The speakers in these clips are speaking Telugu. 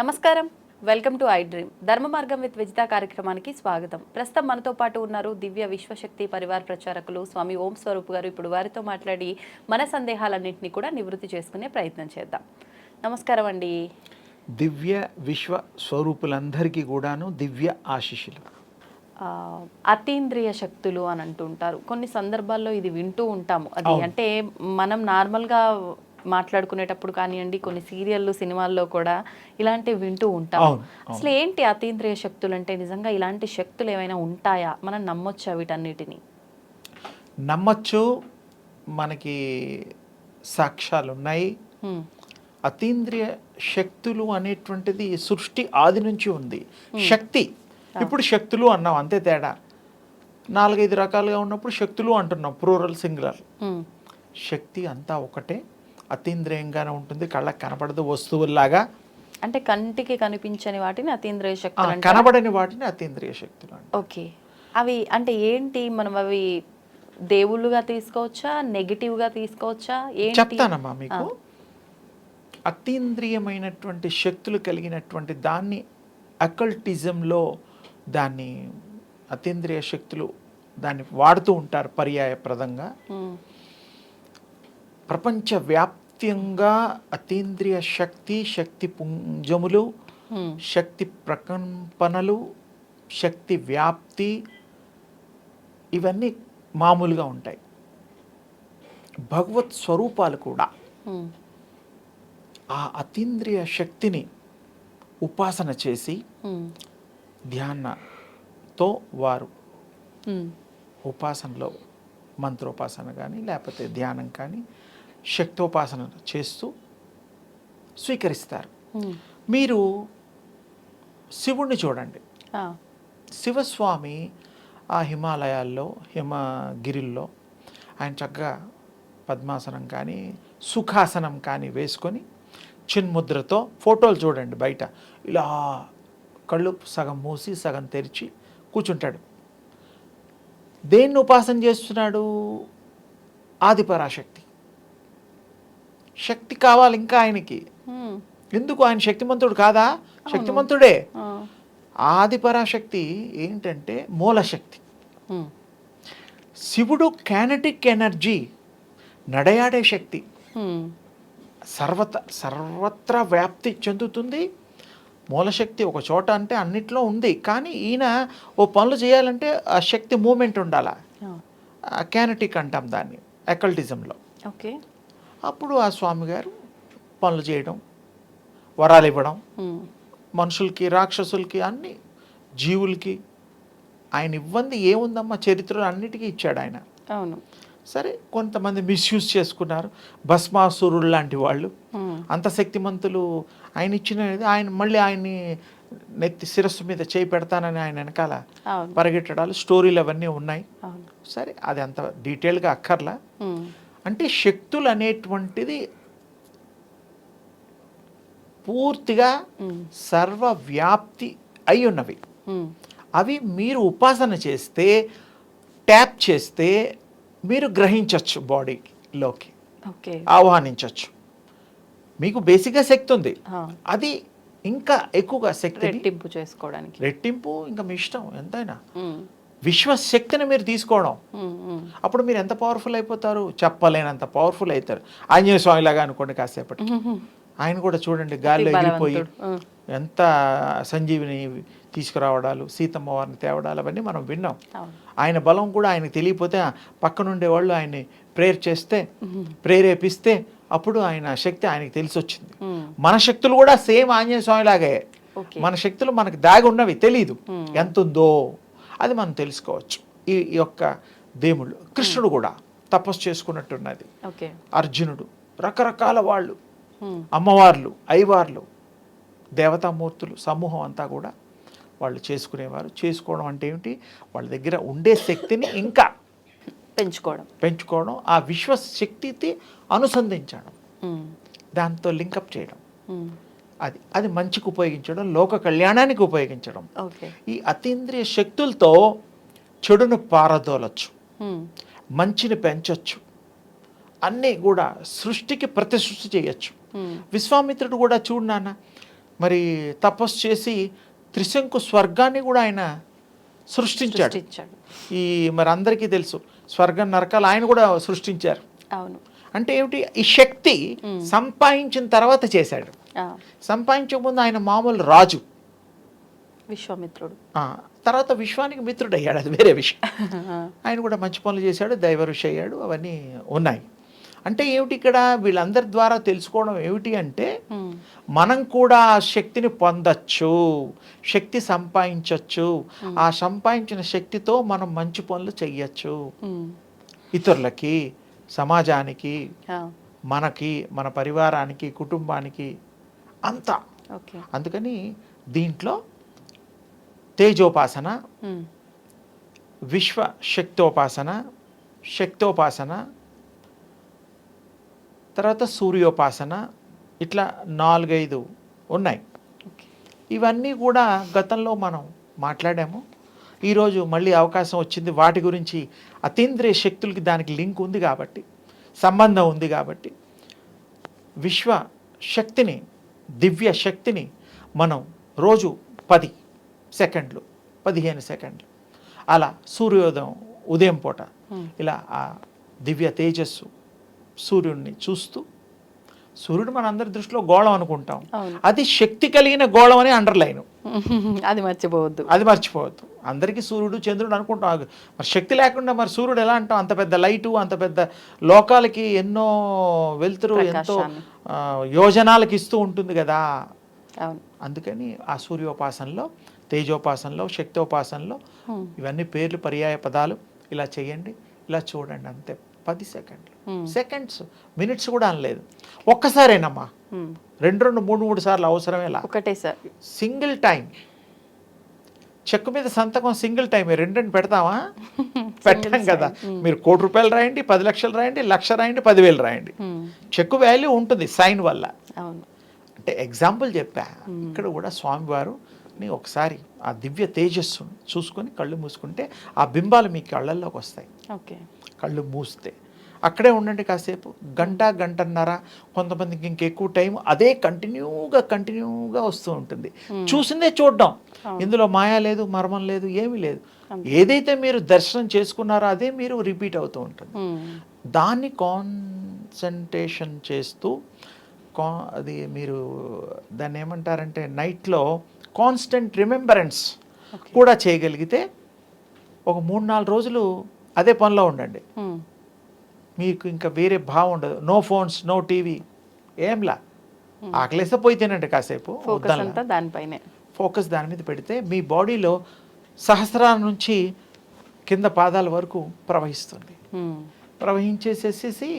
నమస్కారం, వెల్కమ్ టు ఐ డ్రీమ్. ధర్మ మార్గం విత్ విజిత కార్యక్రమానికి స్వాగతం. ప్రస్తుతం మనతో పాటు ఉన్నారు దివ్య విశ్వశక్తి పరివార్ ప్రచారకులు స్వామి ఓం స్వరూప్ గారు. ఇప్పుడు వారితో మాట్లాడి మన సందేహాలన్నింటినీ కూడా నివృత్తి చేసుకునే ప్రయత్నం చేద్దాం. నమస్కారం అండి. దివ్య విశ్వ స్వరూపులందరికీ కూడాను దివ్య ఆశీస్సులు. అతీంద్రియ శక్తులు అని అంటుంటారు. కొన్ని సందర్భాల్లో ఇది వింటూ ఉంటాము. అది అంటే మనం నార్మల్గా మాట్లాడుకునేటప్పుడు కానివ్వండి, కొన్ని సీరియళ్ళు సినిమాల్లో కూడా ఇలాంటివి వింటూ ఉంటాం. అసలు ఏంటి అతీంద్రియ శక్తులు అంటే? నిజంగా ఇలాంటి శక్తులు ఏమైనా ఉంటాయా? మనం నమ్మొచ్చా వీటన్నిటిని? నమ్మచ్చు, మనకి సాక్ష్యాలు ఉన్నాయి. అతీంద్రియ శక్తులు అనేటువంటిది సృష్టి ఆది నుంచి ఉంది. శక్తి, ఇప్పుడు శక్తులు అన్నాం, అంతే తేడా. 4-5 రకాలుగా ఉన్నప్పుడు శక్తులు అంటున్నాం, ప్లూరల్ సింగులర్. శక్తి అంతా ఒకటే, అతీంద్రియంగానే ఉంటుంది, కళ్ళకి కనపడదు వస్తువుల్లాగా. అంటే కంటికి కనిపించని వాటిని అతీంద్రియ శక్తులు, కనబడని వాటిని అతీంద్రియ శక్తులు. ఓకే, అవి అంటే ఏంటి? మనం అవి దేవుళ్ళుగా తీసుకోవచ్చా, నెగిటివ్గా తీసుకోవచ్చా? చెప్తానమ్మా మీకు. అతీంద్రియమైనటువంటి శక్తులు కలిగినటువంటి దాన్ని అకల్టిజంలో దాన్ని అతీంద్రియ శక్తులు దాన్ని వాడుతూ ఉంటారు పర్యాయప్రదంగా. ప్రపంచవ్యాప్తంగా అతీంద్రియ శక్తి, శక్తి పుంజములు, శక్తి ప్రకంపనలు, శక్తి వ్యాప్తి ఇవన్నీ మామూలుగా ఉంటాయి. భగవత్ స్వరూపాలు కూడా ఆ అతీంద్రియ శక్తిని ఉపాసన చేసి ధ్యానంతో వారు ఉపాసనలో మంత్రోపాసన కానీ లేకపోతే ధ్యానం కానీ శక్తోపాసన చేస్తూ స్వీకరిస్తారు. మీరు శివుణ్ణి చూడండి. శివస్వామి ఆ హిమాలయాల్లో, హిమగిరిల్లో ఆయన చక్కగా పద్మాసనం కానీ సుఖాసనం కానీ వేసుకొని చిన్ముద్రతో ఫోటోలు చూడండి. బయట ఇలా కళ్ళు సగం మూసి సగం తెరిచి కూర్చుంటాడు. దేన్ని ఉపాసన చేస్తున్నాడు? ఆదిపరాశక్తి. శక్తి కావాలి ఇంకా ఆయనకి. ఎందుకు? ఆయన శక్తిమంతుడు కాదా? శక్తిమంతుడే. ఆదిపరాశక్తి ఏంటంటే మూలశక్తి. శివుడు కైనెటిక్ ఎనర్జీ, నడయాడే శక్తి, సర్వత్రా వ్యాప్తి చెందుతుంది. మూలశక్తి ఒక చోట అంటే అన్నిట్లో ఉంది. కానీ ఈయన ఓ పనులు చేయాలంటే ఆ శక్తి మూమెంట్ ఉండాలా. కైనెటిక్ అంటాం దాన్ని అకల్టిజంలో. ఓకే. అప్పుడు ఆ స్వామి గారు పనులు చేయడం, వరాలు ఇవ్వడం, మనుషులకి, రాక్షసులకి, అన్ని జీవులకి. ఆయన ఇవ్వంది ఏముందమ్మా, చరిత్రలో అన్నిటికీ ఇచ్చాడు ఆయన. అవును. సరే, కొంతమంది మిస్యూజ్ చేసుకున్నారు. భస్మాసురుడు లాంటి వాళ్ళు, అంత శక్తిమంతులు. ఆయన ఇచ్చినది ఆయన మళ్ళీ ఆయన్ని నెత్తి శిరస్సు మీద చేయి పెడతానని ఆయన వెనకాల పరిగెట్టడాలు, స్టోరీలు అవన్నీ ఉన్నాయి. సరే, అది అంత డీటెయిల్గా అక్కర్లా. అంటే శక్తులు అనేటువంటిది పూర్తిగా సర్వవ్యాప్తి అయి ఉన్నవి. అవి మీరు ఉపాసన చేస్తే, ట్యాప్ చేస్తే మీరు గ్రహించవచ్చు, బాడీలోకి ఆహ్వానించవచ్చు. మీకు బేసిక్గా శక్తి ఉంది, అది ఇంకా ఎక్కువగా శక్తి రెట్టింపు చేసుకోవడానికి, రెట్టింపు ఇంకా మీ ఇష్టం ఎంతైనా. విశ్వశక్తిని మీరు తీసుకోవడం, అప్పుడు మీరు ఎంత పవర్ఫుల్ అయిపోతారు, చెప్పలేనంత పవర్ఫుల్ అవుతారు. ఆంజనేయ స్వామి లాగా అనుకోండి కాసేపటి. ఆయన కూడా చూడండి, గాలిలో ఎగిరిపోయి ఎంత సంజీవిని తీసుకురావడాలు, సీతమ్మ వారిని తేవడాలు అవన్నీ మనం విన్నాం. ఆయన బలం కూడా ఆయనకు తెలియకపోతే పక్కనుండే వాళ్ళు ఆయన్ని ప్రేయర్ చేస్తే, ప్రేరేపిస్తే అప్పుడు ఆయన శక్తి ఆయనకు తెలిసి వచ్చింది. మన శక్తులు కూడా సేమ్ ఆంజనేయ స్వామి లాగే. మన శక్తులు మనకు దాగి ఉన్నవి, తెలీదు ఎంత ఉందో, అది మనం తెలుసుకోవచ్చు. ఈ యొక్క దేవుళ్ళు, కృష్ణుడు కూడా తపస్సు చేసుకున్నట్టున్నది. అర్జునుడు, రకరకాల వాళ్ళు, అమ్మవార్లు, అయ్యవార్లు, దేవతామూర్తులు సమూహం అంతా కూడా వాళ్ళు చేసుకునేవారు. చేసుకోవడం అంటే ఏమిటి? వాళ్ళ దగ్గర ఉండే శక్తిని ఇంకా పెంచుకోవడం, ఆ విశ్వశక్తికి అనుసంధించడం, దాంతో లింకప్ చేయడం, అది మంచికి ఉపయోగించడం, లోక కళ్యాణానికి ఉపయోగించడం. ఈ అతీంద్రియ శక్తులతో చెడును పారదోలచ్చు, మంచిని పెంచవచ్చు, అన్నీ కూడా సృష్టికి ప్రతి సృష్టి చేయొచ్చు. విశ్వామిత్రుడు కూడా చూడు నాన్న, మరి తపస్సు చేసి త్రిశంకు స్వర్గాన్ని కూడా ఆయన సృష్టించాడు. సృష్టించాడు. ఈ మరి అందరికీ తెలుసు స్వర్గం నరకాలు ఆయన కూడా సృష్టించారు. అవును. అంటే ఏమిటి, ఈ శక్తి సంపాదించిన తర్వాత చేశాడు. ఆ, సంపాదించక ముందు ఆయన మామూలు రాజు, విశ్వామిత్రుడు. తర్వాత విశ్వానికి మిత్రుడు అయ్యాడు, అది వేరే విషయం. ఆయన కూడా మంచి పనులు చేశాడు, దైవ ఋషి అయ్యాడు, అవన్నీ ఉన్నాయి. అంటే ఏమిటి ఇక్కడ వీళ్ళందరి ద్వారా తెలుసుకోవడం ఏమిటి అంటే మనం కూడా ఆ శక్తిని పొందచ్చు, శక్తి సంపాదించవచ్చు. ఆ సంపాదించిన శక్తితో మనం మంచి పనులు చెయ్యొచ్చు, ఇతరులకి, సమాజానికి, మనకి, మన పరివారానికి, కుటుంబానికి అంతా. అందుకని దీంట్లో తేజోపాసన, విశ్వ శక్తోపాసన, శక్తోపాసన, తర్వాత సూర్యోపాసన, ఇట్లా 4-5 ఉన్నాయి. ఇవన్నీ కూడా గతంలో మనం మాట్లాడాము. ఈరోజు మళ్ళీ అవకాశం వచ్చింది వాటి గురించి. అతీంద్రియ శక్తులకి దానికి లింక్ ఉంది కాబట్టి, సంబంధం ఉంది కాబట్టి, విశ్వ శక్తిని, దివ్య శక్తిని మనం రోజు 10 సెకండ్లు, 15 సెకండ్లు అలా సూర్యోదయం, ఉదయం పూట ఇలా ఆ దివ్య తేజస్సు సూర్యుడిని చూస్తూ, సూర్యుడు మన అందరి దృష్టిలో గోళం అనుకుంటాం, అది శక్తి కలిగిన గోళం అని అండర్లైన్, అది మర్చిపోవద్దు, అది మర్చిపోవద్దు. అందరికీ సూర్యుడు చంద్రుడు అనుకుంటాం, మరి శక్తి లేకుండా మరి సూర్యుడు ఎలా అంటాం? అంత పెద్ద లైటు, అంత పెద్ద లోకాలకి ఎన్నో వెలుతురు, ఎంతో యోజనాలకు ఇస్తూ ఉంటుంది కదా. అందుకని ఆ సూర్యోపాసనలో, తేజోపాసనలో, శక్తోపాసనలో ఇవన్నీ పేర్లు, పర్యాయ పదాలు. ఇలా చేయండి, ఇలా చూడండి, అంతే. 10 సెకండ్లు, సెకండ్స్, మినిట్స్ కూడా అనలేదు. ఒక్కసారేనమ్మా, 2, 3 సార్లు అవసరమేలా, ఒకటేసారి సింగిల్ టైం. చెక్కు మీద సంతకం సింగిల్ టైం, 2 పెడతామా? పెట్టాం కదా. మీరు 1 కోటి రూపాయలు రాయండి, 10 లక్షలు రాయండి, 1,00,000 రాయండి, 10,000 రాయండి, చెక్కు వాల్యూ ఉంటుంది సైన్ వల్ల. అంటే ఎగ్జాంపుల్ చెప్పా. ఇక్కడ కూడా స్వామివారిని ఒకసారి ఆ దివ్య తేజస్సును చూసుకొని కళ్ళు మూసుకుంటే ఆ బింబాలు మీ కళ్ళల్లోకి వస్తాయి. కళ్ళు మూస్తే అక్కడే ఉండండి కాసేపు, గంటన్నర, కొంతమందికి ఇంకెక్కువ టైం అదే కంటిన్యూగా వస్తూ ఉంటుంది. చూసిందే చూడడం, ఇందులో మాయా లేదు, మర్మం లేదు, ఏమీ లేదు. ఏదైతే మీరు దర్శనం చేసుకున్నారో అదే మీరు రిపీట్ అవుతూ ఉంటుంది. దాన్ని కాన్సన్ట్రేషన్ చేస్తూ, అది మీరు దాన్ని ఏమంటారంటే నైట్లో కాన్స్టెంట్ రిమెంబరెన్స్ కూడా చేయగలిగితే ఒక 3-4 రోజులు అదే పనిలో ఉండండి. మీకు ఇంకా వేరే భావం ఉండదు. నో ఫోన్స్, నో టీవీ, ఏంలా. ఆకలేస్తే పోయి తినండి కాసేపు, ఫోకస్ దాని మీద పెడితే మీ బాడీలో సహస్రాల నుంచి కింద పాదాల వరకు ప్రవహిస్తుంది. ప్రవహించేసేసి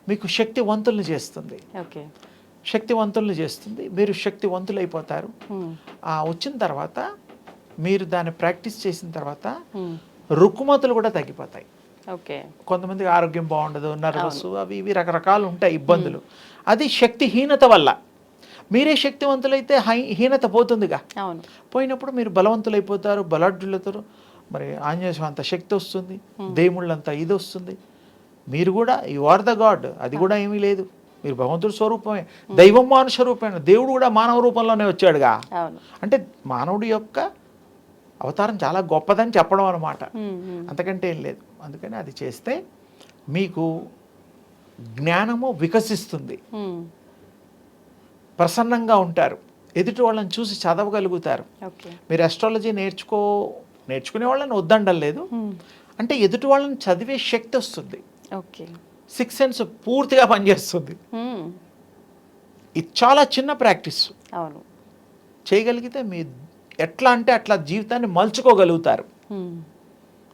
మీకు శక్తివంతులను చేస్తుంది, శక్తివంతులను చేస్తుంది. మీరు శక్తివంతులైపోతారు. వచ్చిన తర్వాత మీరు దాన్ని ప్రాక్టీస్ చేసిన తర్వాత రుక్కుమతులు కూడా తగ్గిపోతాయి. కొంతమందికి ఆరోగ్యం బాగుండదు, నర్వస్, అవి ఇవి రకరకాలు ఉంటాయి ఇబ్బందులు. అది శక్తిహీనత వల్ల. మీరే శక్తివంతులైతే హీనత పోతుందిగా. పోయినప్పుడు మీరు బలవంతులైపోతారు, బలాఢ్యులవుతారు. మరి ఆంజనేయ స్వామి అంత శక్తి వస్తుంది, దేవుళ్ళంతా ఇది వస్తుంది. మీరు కూడా యు ఆర్ ద గాడ్, అది కూడా ఏమీ లేదు. మీరు భగవంతుడి స్వరూపమే, దైవం మానుష రూపమైన, దేవుడు కూడా మానవ రూపంలోనే వచ్చాడుగా. అంటే మానవుడి యొక్క అవతారం చాలా గొప్పదని చెప్పడం అన్నమాట, అంతకంటే ఏం లేదు. అందుకని అది చేస్తే మీకు జ్ఞానము వికసిస్తుంది, ప్రసన్నంగా ఉంటారు, ఎదుటి వాళ్ళని చూసి చదవగలుగుతారు. మీరు అస్ట్రాలజీ నేర్చుకునే వాళ్ళని వద్దండం లేదు, అంటే ఎదుటి వాళ్ళని చదివే శక్తి వస్తుంది. 6 సెన్స్ పూర్తిగా పనిచేస్తుంది. ఇది చాలా చిన్న ప్రాక్టీస్. చేయగలిగితే మీ ఎట్లా అంటే అట్లా జీవితాన్ని మలుచుకోగలుగుతారు.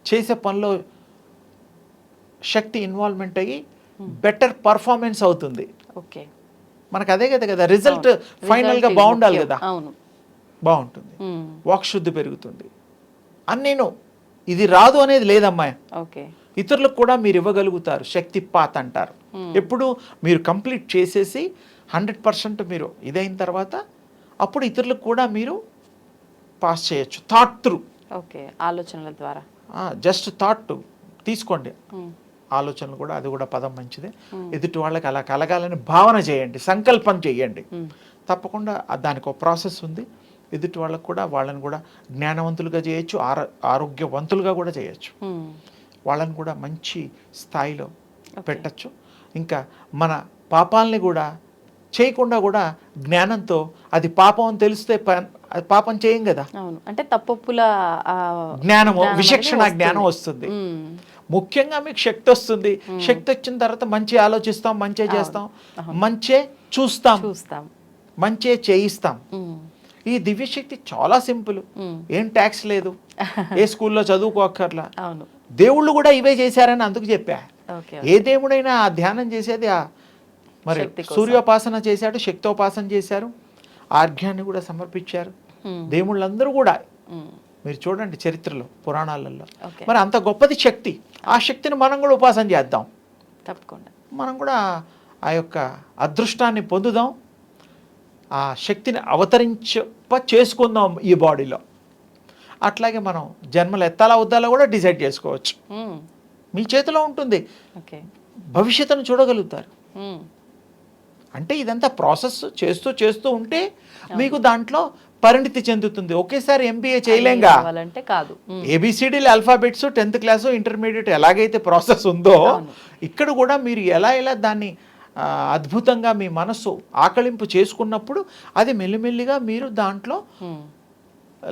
చేసే పనిలో శక్తి ఇన్వాల్వ్మెంట్ అయ్యి బెటర్ పర్ఫార్మెన్స్ అవుతుంది. మనకు అదే కదా రిజల్ట్ ఫైనల్గా బాగుండాలి కదా, బాగుంటుంది, వాక్శుద్ధి పెరుగుతుంది. అన్నీను ఇది రాదు అనేది లేదమ్మా. ఇతరులకు కూడా మీరు ఇవ్వగలుగుతారు. శక్తి పాత్ అంటారు. ఎప్పుడు మీరు కంప్లీట్ చేసేసి 100% మీరు ఇదైన తర్వాత అప్పుడు ఇతరులకు కూడా మీరు పాస్ చేయొచ్చు. థాట్ త్రూ, ఆలోచనల ద్వారా, జస్ట్ థాట్ తీసుకోండి. ఆలోచనలు కూడా, అది కూడా పదం మంచిదే. ఎదుటి వాళ్ళకి అలా కలగాలని భావన చేయండి, సంకల్పం చేయండి. తప్పకుండా దానికి ఒక ప్రాసెస్ ఉంది. ఎదుటి వాళ్ళకు కూడా వాళ్ళని కూడా జ్ఞానవంతులుగా చేయొచ్చు, ఆరోగ్యవంతులుగా కూడా చేయొచ్చు. వాళ్ళని కూడా మంచి స్థాయిలో పెట్టచ్చు. ఇంకా మన పాపాలని కూడా చేయకుండా కూడా జ్ఞానంతో, అది పాపం అని తెలిస్తే పాపం చేయం కదా, అవును, అంటే తప్పొప్పుల జ్ఞానము, విచక్షణ జ్ఞానం వస్తుంది. ముఖ్యంగా మీకు శక్తి వస్తుంది. శక్తి వచ్చిన తర్వాత మంచి ఆలోచిస్తాం, మంచి చేస్తాం, మంచే చూస్తాం, మంచే చేయిస్తాం. ఈ దివ్యశక్తి చాలా సింపుల్, ఏం ట్యాక్స్ లేదు, ఏ స్కూల్లో చదువుకోక్కర్లా. దేవుళ్ళు కూడా ఇవే చేశారని అందుకు చెప్పా. ఏ దేవుడైనా ఆ ధ్యానం చేసేది మరి సూర్యోపాసన చేశాడు, శక్తోపాసన చేశారు, ఆర్ఘ్యాన్ని కూడా సమర్పించారు. దేవుళ్ళందరూ కూడా మీరు చూడండి చరిత్రలో, పురాణాలలో. మరి అంత గొప్పది శక్తి. ఆ శక్తిని మనం కూడా ఉపాసన చేద్దాం, తప్పకుండా మనం కూడా ఆ యొక్క అదృష్టాన్ని పొందుదాం, ఆ శక్తిని చేసుకుందాం ఈ బాడీలో. అట్లాగే మనం జన్మలు ఎత్తాలా వద్దాలా కూడా డిసైడ్ చేసుకోవచ్చు. మీ చేతిలో ఉంటుంది, భవిష్యత్తును చూడగలుగుతారు. అంటే ఇదంతా ప్రాసెస్ చేస్తూ ఉంటే మీకు దాంట్లో పరిణితి చెందుతుంది. ఒకేసారి MBA చేయలేంగా, కాదు. ABCDలు ఆల్ఫాబెట్స్ 10th క్లాస్ ఇంటర్మీడియట్ ఎలాగైతే ప్రాసెస్ ఉందో, ఇక్కడ కూడా మీరు ఎలా దాన్ని అద్భుతంగా మీ మనస్సు ఆకలింపు చేసుకున్నప్పుడు అది మెల్లిమెల్లిగా మీరు దాంట్లో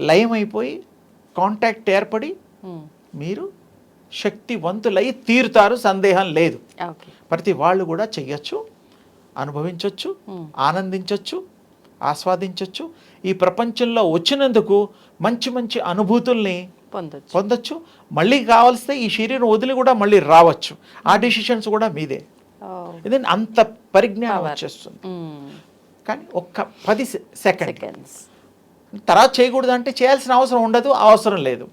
లయమైపోయి కాంటాక్ట్ ఏర్పడి మీరు శక్తివంతులై తీరుతారు, సందేహం లేదు. ప్రతి వాళ్ళు కూడా చెయ్యొచ్చు, అనుభవించవచ్చు, ఆనందించవచ్చు, ఆస్వాదించవచ్చు. ఈ ప్రపంచంలో వచ్చినందుకు మంచి మంచి అనుభూతుల్ని పొందొచ్చు. మళ్ళీ కావాల్స్తే ఈ శరీరం వదిలి కూడా మళ్ళీ రావచ్చు. ఆ డిసిషన్స్ కూడా మీదే. ఇది అంత పరిజ్ఞానం వచ్చేస్తుంది. కానీ ఒక్క 10 సెకండ్స్ తర్వాత చేయకూడదు అంటే చేయాల్సిన అవసరం ఉండదు, అవసరం లేదు.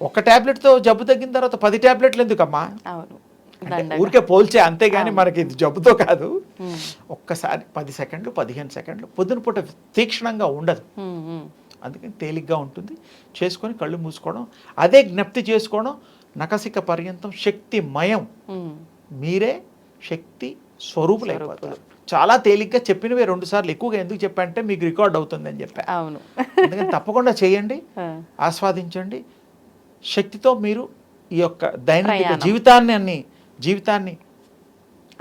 ఒక ట్యాబ్లెట్తో జబ్బు తగ్గిన తర్వాత 10 ట్యాబ్లెట్లు ఎందుకమ్మా? ఊరికే పోల్చే, అంతేగాని మనకి ఇది జబ్బుతో కాదు. ఒక్కసారి 10 సెకండ్లు 15 సెకండ్లు పొద్దున పూట తీక్షణంగా ఉండదు, అందుకని తేలిగ్గా ఉంటుంది. చేసుకొని కళ్ళు మూసుకోవడం, అదే జ్ఞప్తి చేసుకోవడం, నకసిక పర్యంతం శక్తిమయం. మీరే శక్తి స్వరూపులు అయిపోతారు. చాలా తేలిగ్గా చెప్పినవే 2 సార్లు ఎక్కువగా ఎందుకు చెప్పానంటే మీకు రికార్డ్ అవుతుంది అని చెప్పా. అందుకని తప్పకుండా చేయండి, ఆస్వాదించండి. శక్తితో మీరు ఈ యొక్క దైనందిక జీవితాన్ని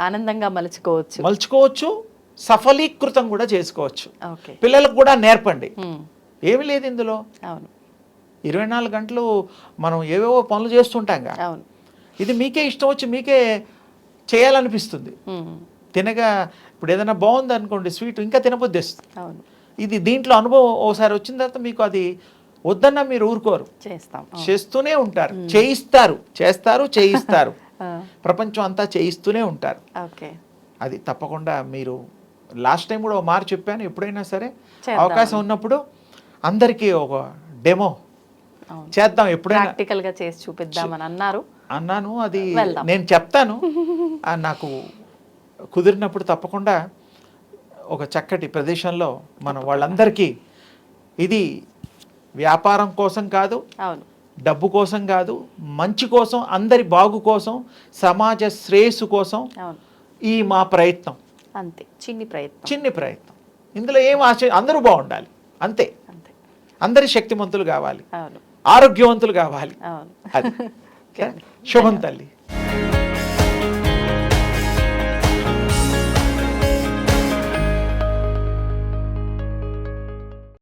ఆనందంగా మలుచుకోవచ్చు, సఫలీకృతం కూడా చేసుకోవచ్చు. పిల్లలకు కూడా నేర్పండి. ఏమి లేదు ఇందులో, 24 గంటలు మనం ఏవేవో పనులు చేస్తుంటాంగా. ఇది మీకే ఇష్టం వచ్చి మీకే చేయాలనిపిస్తుంది. తినగా ఇప్పుడు ఏదైనా బాగుంది అనుకోండి స్వీట్, ఇంకా తినబుద్ధిస్తుంది. ఇది దీంట్లో అనుభవం ఓసారి వచ్చిన తర్వాత మీకు అది వద్దన్నా మీరు ఊరుకోరు, చేస్తూనే ఉంటారు, చేయిస్తారు. ప్రపంచం అంతా చేయిస్తూనే ఉంటారు. అది తప్పకుండా మీరు లాస్ట్ టైం కూడా మాట చెప్పాను, ఎప్పుడైనా సరే అవకాశం ఉన్నప్పుడు అందరికీ ఒక డెమో చేద్దాం, ఎప్పుడైనా ప్రాక్టికల్గా చేసి చూపిద్దామని అన్నాను. అది నేను చెప్తాను, నాకు కుదిరినప్పుడు తప్పకుండా ఒక చక్కటి ప్రదేశంలో మనం వాళ్ళందరికీ, ఇది వ్యాపారం కోసం కాదు, డబ్బు కోసం కాదు, మంచి కోసం, అందరి బాగు కోసం, సమాజ శ్రేయస్సు కోసం ఈ మా ప్రయత్నం. అంతే, చిన్ని ప్రయత్నం. ఇందులో ఏం అందరూ బాగుండాలి, అంతే. అందరి శక్తిమంతులు కావాలి, ఆరోగ్యవంతులు కావాలి. అది శుభం తల్లి.